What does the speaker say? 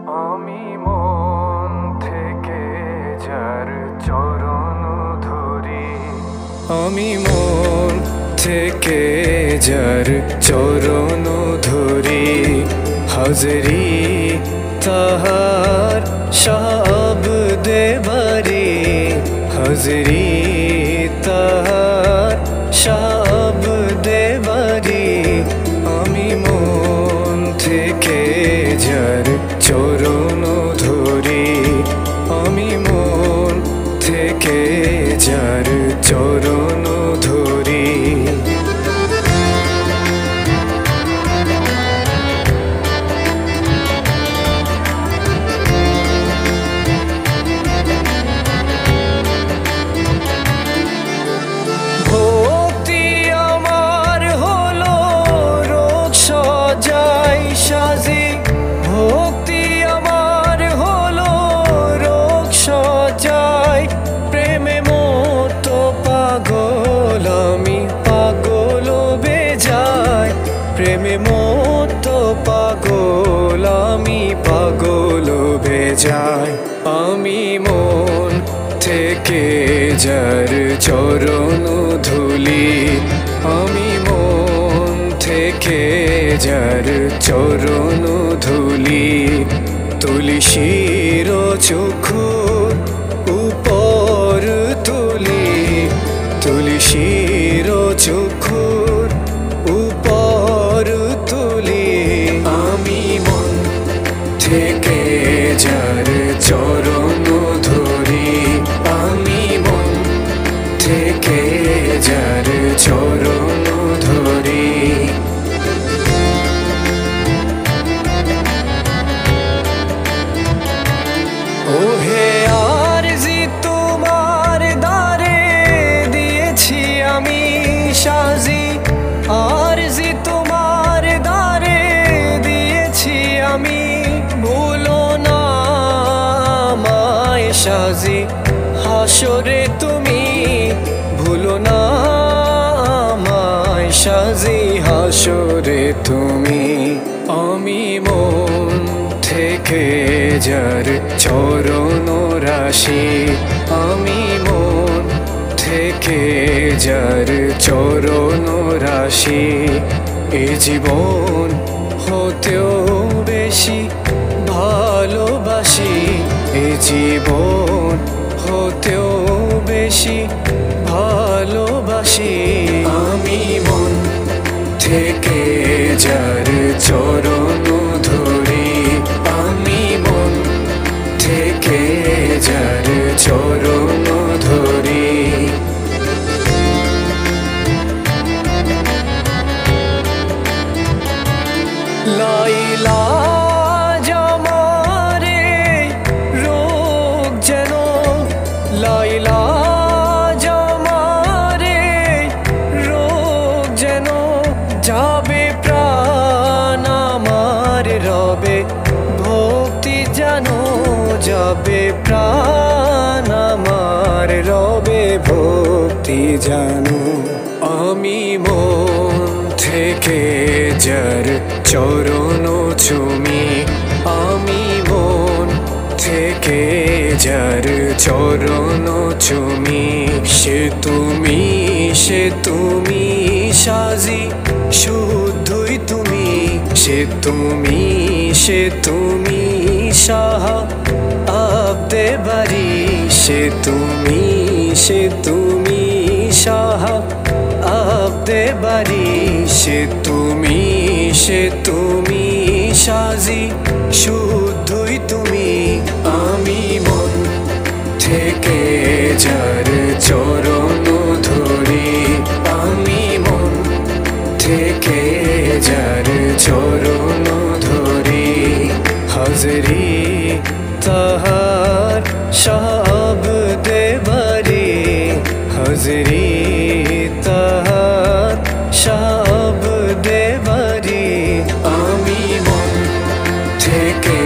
আমি মন থেকে যার চরণ ধরি, আমি মন থেকে যার চরণ ধরি, হাজরি তাহার শাবদে বারি, হাজরি তাহার শাবদে বারি। আমি মন থেকে যার চরণ ধরি, আমি মন থেকে যার চরণ ধরি। ভক্তি আমার হলো রোগ সজাই সাজি, ভক্তি আমার হলো রোগ সজাই, প্রেমে মত পাগল আমি পাগল বেজায়, প্রেমে মত পাগল আমি পাগল বেজায়। আমি মন থেকে যার চরণ ধুলি, আমি মন থেকে যার চরণ ধুলি, তুলসীর চক্ষু উপর তুলি, তুলসীর চক্ষুর উপর তুলি। আমি মন থেকে যার চরণ ধরি, আমি মন থেকে যার চরণ ধরি। ওহে আরজি তোমার দ্বারে দিয়েছি আমি সাজি, আরজি তোমার দ্বারে দিয়েছি আমি, ভুলো না আমায় সাজি, হাসরে তুমি ভুলো না আমায় সাজি, হাসরে তুমি। আমি মন থেকে যার চরণ রাশি, আমি মন থেকে যার চরণ রাশি, এ জীবন হতেও বেশি ভালোবাসি, এ জীবন হতেও বেশি ভালোবাসি। আমি মন থেকে যার চরণ ধরি, আমি মন থেকে যার চরণ ধরি। লাইলা জামারে রোগ যেন, লাইলা জামারে রোগ যেন, যাবে প্রাণ আমার রবে, ভক্তি জানো যাবে প্রাণ আমার রবে, ভক্তি জানো। আমি মন থেকে যার চরণ চুমি, আমি মন থেকে যার চরণ চুমি, সে তুমি সে তুমি সাজি, শুদ্ধই তুমি, সে তুমি সে তুমি শাহ আবদে বারি, সে তুমি সে তুমি শাহ আবদে বারি, সে তুমি সে তুমি সাজি, শুদ্ধই তুমি। আমি মন থেকে যার চরণ ধরি, আমি মন থেকে যার চরণ ধরি, হাজরি তাহার শাবদে বারি, হাজরি তাহার শাবদে বারি। আমি মন থেকে